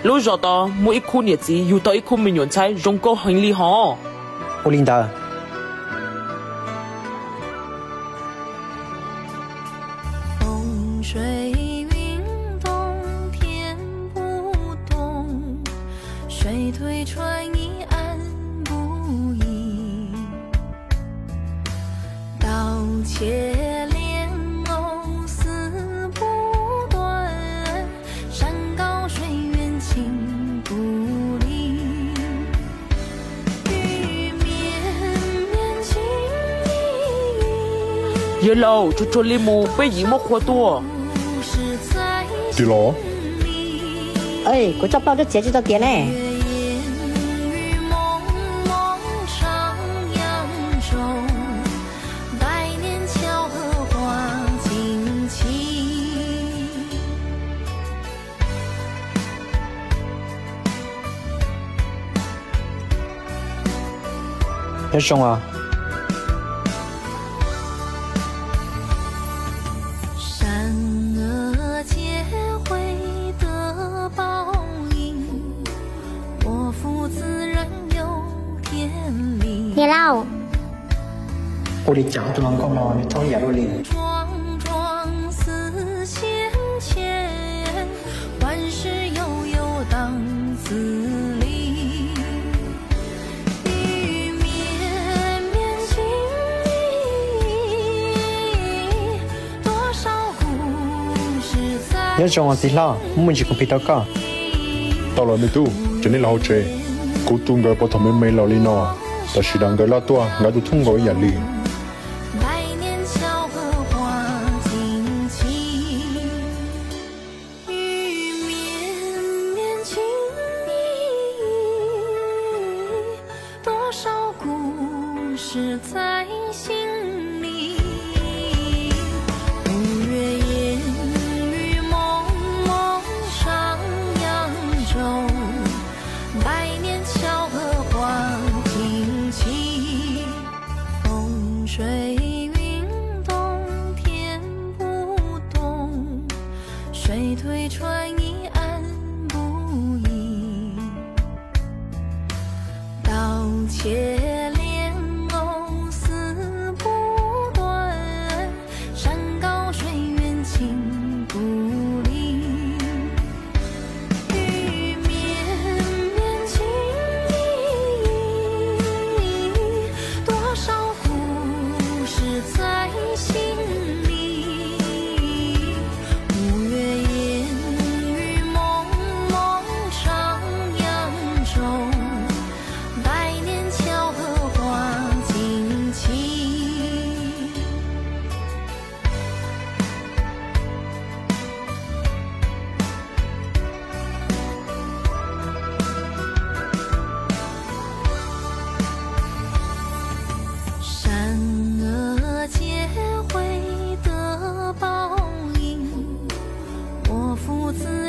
lúc giờ đó mỗi khu nhiệt gì dù tới khu mình nhuận trái rong có hành lý họ. 我领导，风水运动天不动，水推船移岸不移，刀切莲藕丝不断，山高水远情不离，雨绵绵情意。 giờ lâu cho li mù bây giờ mất khoa tua. 对咯，哎，我找不到这截止的点呢。要凶啊！善恶皆会得报应，我负自然有天理。你老，我的脚都能够拿你从眼里领。桩桩似线牵，万事悠悠当自理。雨绵绵情意，多少故事在。要凶啊！地老，我们就可比到高。到了没都，就你老车，古东个不同妹妹老里喏，但是两个老多，俺都通过眼里。百年巧合花惊奇，雨绵绵情意，多少故事在心里。五月烟雨蒙蒙上扬州，百年巧合花惊奇。风水运动天不动，水推船移岸不移，刀切莲藕丝不断，山高水远情不离，雨绵绵情意，多少故事在心里。五月烟雨蒙蒙上扬州，百年巧合花惊奇。善恶皆会得报应，我负自